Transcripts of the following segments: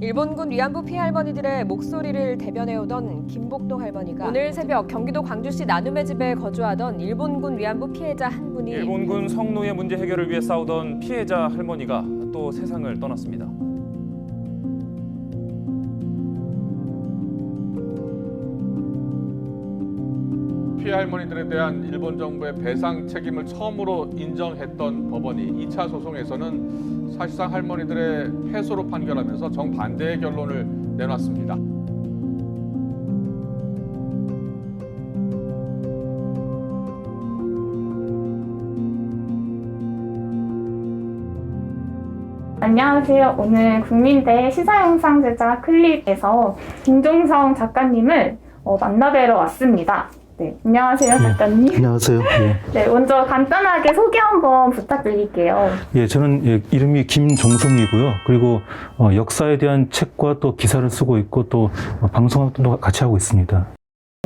일본군 위안부 피해 할머니들의 목소리를 대변해오던 김복동 할머니가 오늘 새벽 경기도 광주시 나눔의 집에 거주하던 일본군 위안부 피해자 한 분이 일본군 성노예 문제 해결을 위해 싸우던 피해자 할머니가 또 세상을 떠났습니다. 피해 할머니들에 대한 일본 정부의 배상 책임을 처음으로 인정했던 법원이 2차 소송에서는 사실상 할머니들의 패소로 판결하면서 정반대의 결론을 내놨습니다. 안녕하세요. 오늘 국민대 시사영상 제작 클립에서 김종성 작가님을 만나뵈러 왔습니다. 네, 안녕하세요, 작가님. 네, 안녕하세요. 예. 네, 먼저 간단하게 소개 한번 부탁드릴게요. 예, 저는 이름이 김종성이고요. 그리고 역사에 대한 책과 또 기사를 쓰고 있고 또 방송 활동도 같이 하고 있습니다.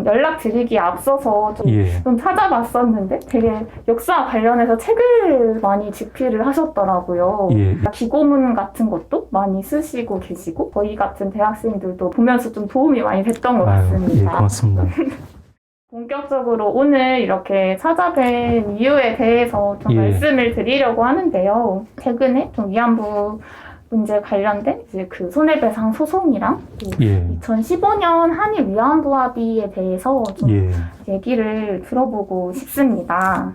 연락드리기에 앞서서 예. 좀 찾아봤었는데 되게 역사 관련해서 책을 많이 집필을 하셨더라고요. 예. 기고문 같은 것도 많이 쓰시고 계시고 저희 같은 대학생들도 보면서 좀 도움이 많이 됐던 것 같습니다. 예, 고맙습니다. 본격적으로 오늘 이렇게 찾아뵌 이유에 대해서 좀 예. 말씀을 드리려고 하는데요. 최근에 좀 위안부 문제 관련된 이제 그 손해배상 소송이랑 예. 2015년 한일 위안부 합의에 대해서 좀 예. 얘기를 들어보고 싶습니다.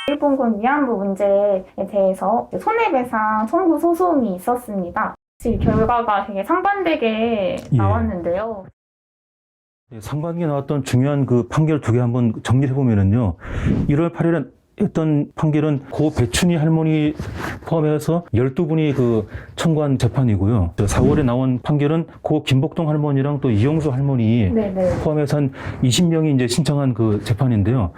일본군 위안부 문제에 대해서 손해배상 청구 소송이 있었습니다. 사실 결과가 되게 상반되게 예. 나왔는데요. 상반기에 나왔던 중요한 그 판결 두 개 한번 정리해 보면은요. 1월 8일에 했던 판결은 고 배춘희 할머니 포함해서 12분이 그 청구한 재판이고요. 4월에 나온 판결은 고 김복동 할머니랑 또 이용수 할머니 네네. 포함해서 한 20명이 이제 신청한 그 재판인데요.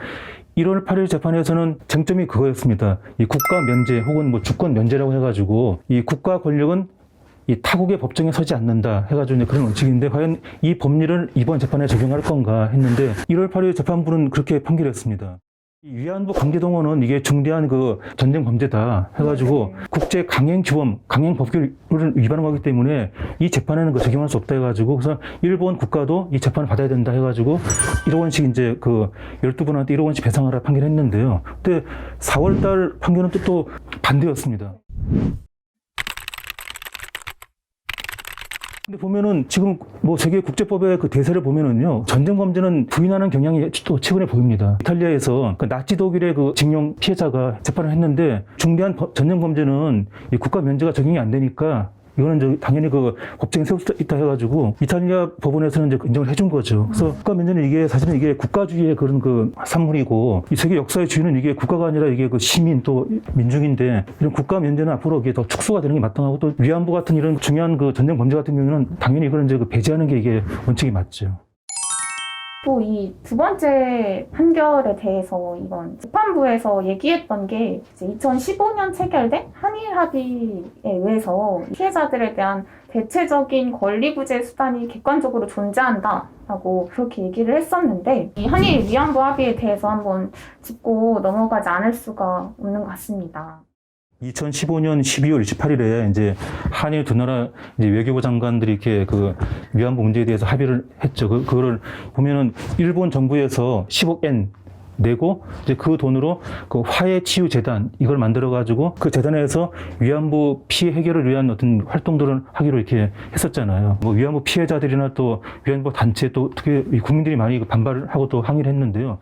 1월 8일 재판에서는 쟁점이 그거였습니다. 이 국가 면제 혹은 뭐 주권 면제라고 해가지고 이 국가 권력은 이 타국의 법정에 서지 않는다 해가지고 이제 그런 원칙인데 과연 이 법리를 이번 재판에 적용할 건가 했는데 1월 8일 재판부는 그렇게 판결했습니다. 이 위안부 강제동원은 이게 중대한 그 전쟁 범죄다 해가지고 국제 강행주범, 강행법규를 위반한 거기 때문에 이 재판에는 그 적용할 수 없다 해가지고 그래서 일본 국가도 이 재판을 받아야 된다 해가지고 1억 원씩 이제 그 12분한테 1억 원씩 배상하라 판결했는데요. 근데 4월달 판결은 또 반대였습니다. 근데 보면은 지금 뭐 세계 국제법의 그 대세를 보면은요 전쟁 범죄는 부인하는 경향이 또 최근에 보입니다. 이탈리아에서 그 나치 독일의 그 징용 피해자가 재판을 했는데 중대한 전쟁 범죄는 이 국가 면제가 적용이 안 되니까 이거는 당연히 그 법정에 세울 수 있다 해가지고 이탈리아 법원에서는 이제 인정을 해준 거죠. 그래서 국가 면제는 이게 사실은 이게 국가주의의 그런 그 산물이고 이 세계 역사의 주인은 이게 국가가 아니라 이게 그 시민 또 민중인데 이런 국가 면제는 앞으로 이게 더 축소가 되는 게 마땅하고 또 위안부 같은 이런 중요한 그 전쟁 범죄 같은 경우는 당연히 이걸 이제 그 배제하는 게 이게 원칙이 맞죠. 또 이 두 번째 판결에 대해서 이번 재판부에서 얘기했던 게 이제 2015년 체결된 한일 합의에 의해서 피해자들에 대한 대체적인 권리구제 수단이 객관적으로 존재한다라고 그렇게 얘기를 했었는데 이 한일 위안부 합의에 대해서 한번 짚고 넘어가지 않을 수가 없는 것 같습니다. 2015년 12월 28일에 이제 한일 두 나라 이제 외교부 장관들이 이렇게 그 위안부 문제에 대해서 합의를 했죠. 그거를 보면은 일본 정부에서 10억 엔 내고 이제 그 돈으로 그 화해치유재단 이걸 만들어가지고 그 재단에서 위안부 피해 해결을 위한 어떤 활동들을 하기로 이렇게 했었잖아요. 뭐 위안부 피해자들이나 또 위안부 단체 또 특히 국민들이 많이 반발을 하고 또 항의를 했는데요.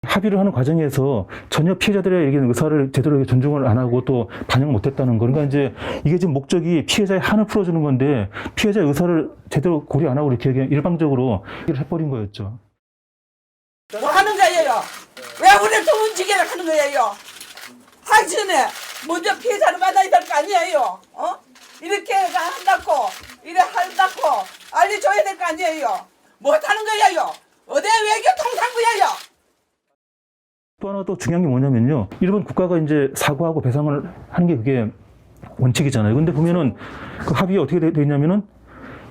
합의를 하는 과정에서 전혀 피해자들의 의사를 제대로 존중을 안 하고 또 반영을 못했다는 거. 그러니까 이제 이게 지금 목적이 피해자의 한을 풀어주는 건데 피해자의 의사를 제대로 고려 안 하고 이렇게 일방적으로 얘기를 해버린 거였죠. 뭐 하는 거예요? 왜 우리 또 움직이라 하는 거예요? 하기 전에 먼저 피해자를 만나야 될 거 아니에요? 이렇게 한다고 이래 한다고 알려줘야 될 거 아니에요? 뭐 하는 거예요? 어디 외교 통상부예요? 또 하나 또 중요한 게 뭐냐면요. 일본 국가가 이제 사과하고 배상을 하는 게 그게 원칙이잖아요. 근데 보면은 그 합의가 어떻게 되어 있냐면은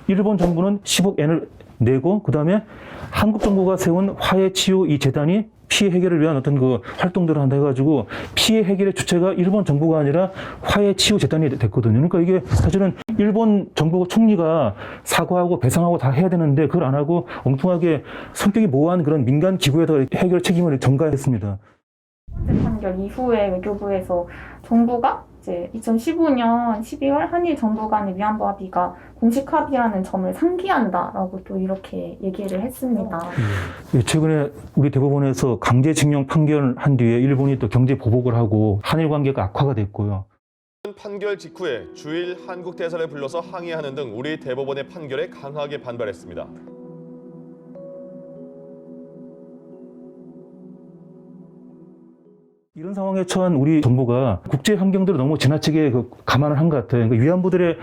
일본 정부는 10억 엔을 내고 그다음에 한국 정부가 세운 화해치유 이 재단이 피해 해결을 위한 어떤 그 활동들을 한다 해가지고 피해 해결의 주체가 일본 정부가 아니라 화해 치유 재단이 됐거든요. 그러니까 이게 사실은 일본 정부 총리가 사과하고 배상하고 다 해야 되는데 그걸 안 하고 엉뚱하게 성격이 모호한 그런 민간 기구에다가 해결 책임을 전가했습니다. 판결 이후에 외교부에서 정부가 이제 2015년 12월 한일 정부 간의 위안부 합의가 공식 합의라는 점을 상기한다라고 또 이렇게 얘기를 했습니다. 최근에 우리 대법원에서 강제징용 판결한 뒤에 일본이 또 경제 보복을 하고 한일 관계가 악화가 됐고요. 판결 직후에 주일 한국 대사를 불러서 항의하는 등 우리 대법원의 판결에 강하게 반발했습니다. 이런 상황에 처한 우리 정부가 국제 환경들을 너무 지나치게 감안을 한 것 같아요. 그러니까 위안부들의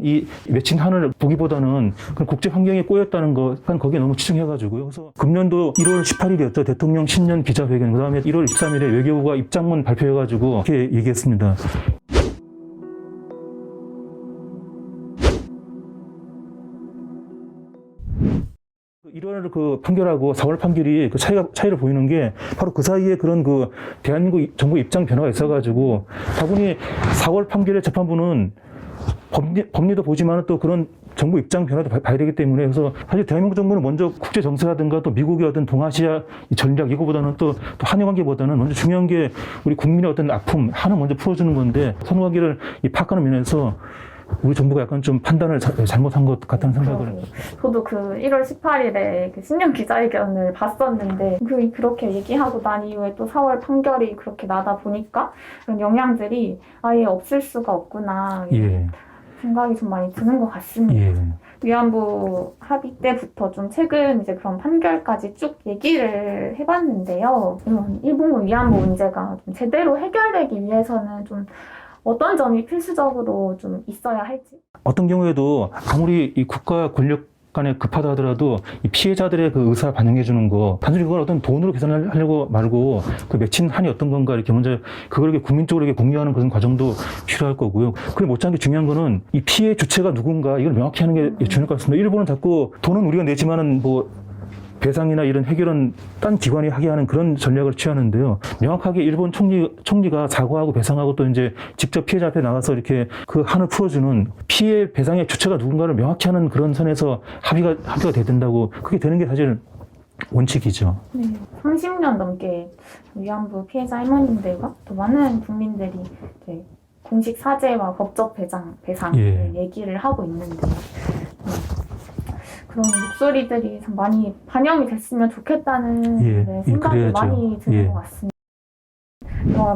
이 맺힌 한을 보기보다는 그 국제 환경에 꼬였다는 거, 거기에 너무 치중해가지고요. 그래서 금년도 1월 18일이었죠. 대통령 신년 기자회견. 그 다음에 1월 13일에 외교부가 입장문 발표해가지고 이렇게 얘기했습니다. 그 판결하고 4월 판결이 그 차이를 보이는 게 바로 그 사이에 그런 그 대한민국 정부 입장 변화가 있어가지고 다분히 4월 판결의 재판부는 법리도 보지만 또 그런 정부 입장 변화도 봐야 되기 때문에 그래서 사실 대한민국 정부는 먼저 국제 정세라든가 또 미국의 어떤 동아시아 전략 이거보다는 또 한일 관계보다는 먼저 중요한 게 우리 국민의 어떤 아픔 한을 먼저 풀어주는 건데 선후 관계를 파악하는 면에서 우리 정부가 약간 좀 판단을 잘못한 것 같다는 생각을. 저도 그 1월 18일에 그 신년 기자회견을 봤었는데 그렇게 얘기하고 난 이후에 또 4월 판결이 그렇게 나다 보니까 그런 영향들이 아예 없을 수가 없구나 예. 생각이 좀 많이 드는 것 같습니다. 예. 위안부 합의 때부터 좀 최근 이제 그런 판결까지 쭉 얘기를 해봤는데요. 이런 일본군 위안부 문제가 좀 제대로 해결되기 위해서는 좀 어떤 점이 필수적으로 좀 있어야 할지. 어떤 경우에도 아무리 이 국가 권력 간에 급하다 하더라도 이 피해자들의 그 의사를 반영해 주는 거 단순히 그걸 어떤 돈으로 계산하려고 말고 그 맺힌 한이 어떤 건가 이렇게 먼저 그걸 이렇게 국민적으로 이렇게 공유하는 그런 과정도 필요할 거고요. 그게 못지않게 중요한 거는 이 피해 주체가 누군가 이걸 명확히 하는 게 중요할 것 같습니다. 일본은 자꾸 돈은 우리가 내지만은 뭐 배상이나 이런 해결은 딴 기관이 하게 하는 그런 전략을 취하는데요. 명확하게 일본 총리가 사과하고 배상하고 또 이제 직접 피해자 앞에 나가서 이렇게 그 한을 풀어주는 피해 배상의 주체가 누군가를 명확히 하는 그런 선에서 합의가 돼야 된다고 그게 되는 게 사실 원칙이죠. 네, 30년 넘게 위안부 피해자 할머님들과 또 많은 국민들이 이제 공식 사죄와 법적 배상 예. 얘기를 하고 있는데 그런 목소리들이 참 많이 반영이 됐으면 좋겠다는 예, 생각이 그래야죠. 많이 드는 예. 것 같습니다.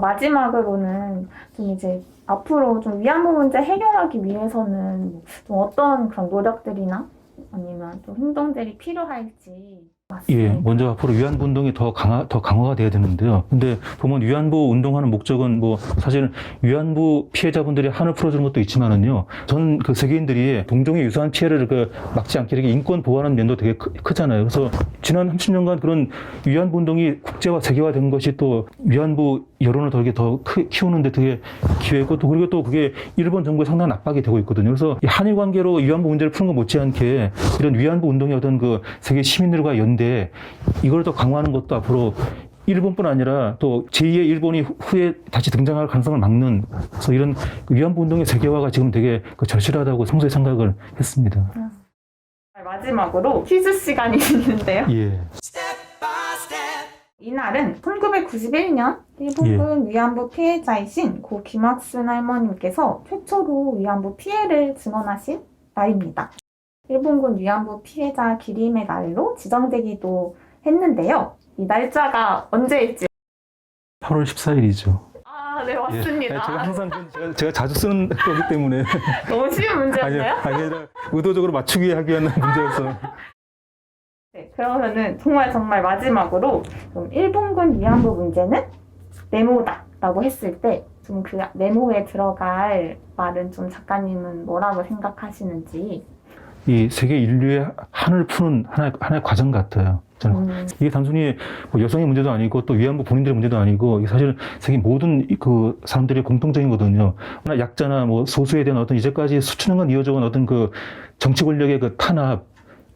마지막으로는 좀 이제 앞으로 좀 위안부 문제 해결하기 위해서는 좀 어떤 그런 노력들이나 아니면 또 행동들이 필요할지. 예, 먼저 앞으로 위안부 운동이 더 강화가 돼야 되는데요. 근데 보면 위안부 운동하는 목적은 뭐 사실 위안부 피해자분들이 한을 풀어주는 것도 있지만은요. 전 그 세계인들이 동종의 유사한 피해를 막지 않게 이렇게 인권 보호하는 면도 되게 크잖아요. 그래서 지난 30년간 그런 위안부 운동이 국제화 세계화된 것이 또 위안부 여론을 더 키우는데 되게 기회고 또 그리고 또 그게 일본 정부에 상당한 압박이 되고 있거든요. 그래서 이 한일 관계로 위안부 문제를 푸는 것 못지않게 이런 위안부 운동의 어떤 그 세계 시민들과 연대 이걸 더 강화하는 것도 앞으로 일본뿐 아니라 또 제2의 일본이 후에 다시 등장할 가능성을 막는 그래서 이런 위안부 운동의 세계화가 지금 되게 절실하다고 평소에 생각을 했습니다. 마지막으로 퀴즈 시간이 있는데요. 예. 이날은 1991년 일본군 위안부 피해자이신 고 김학순 할머님께서 최초로 위안부 피해를 증언하신 날입니다. 일본군 위안부 피해자 기림의 날로 지정되기도 했는데요. 이 날짜가 언제일지. 8월 14일이죠. 아, 네, 맞습니다. 예, 제가 항상 제가 자주 쓰는 거기 때문에 너무 쉬운 문제였나요? 아니라 의도적으로 맞추기 하기 위한 문제여서. 네, 그러면은 정말 마지막으로 좀 일본군 위안부 문제는 네모다라고 했을 때 좀 그 네모에 들어갈 말은 좀 작가님은 뭐라고 생각하시는지. 이 세계 인류의 한을 푸는 하나의 과정 같아요. 저는 이게 단순히 뭐 여성의 문제도 아니고 또 위안부 본인들의 문제도 아니고 이게 사실 세계 모든 그 사람들의 공통적인 거거든요. 약자나 뭐 소수에 대한 어떤 이제까지 수천 년간 이어져온 어떤 그 정치 권력의 그 탄압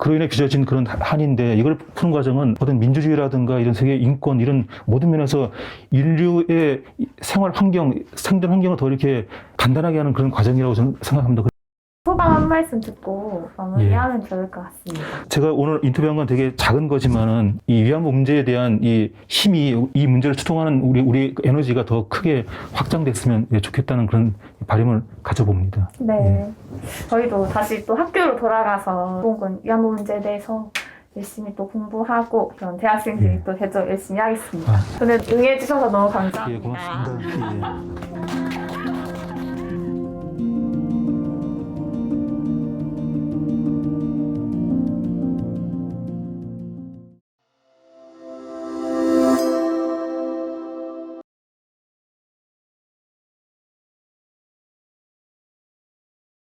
그로 인해 빚어진 그런 한인데 이걸 푸는 과정은 어떤 민주주의라든가 이런 세계 인권 이런 모든 면에서 인류의 생활 환경, 생존 환경을 더 이렇게 단단하게 하는 그런 과정이라고 저는 생각합니다. 소감 한 말씀 듣고 마무리하면 좋을 것 같습니다. 제가 오늘 인터뷰한 건 되게 작은 거지만은 이 위안부 문제에 대한 이 힘이 이 문제를 추동하는 우리 에너지가 더 크게 확장됐으면 좋겠다는 그런 바람을 가져봅니다. 네. 저희도 다시 또 학교로 돌아가서 일본군 위안부 문제에 대해서 열심히 또 공부하고 그런 대학생들이 또 대접 열심히 하겠습니다. 오늘 응해주셔서 너무 감사합니다. 예, 고맙습니다. 예.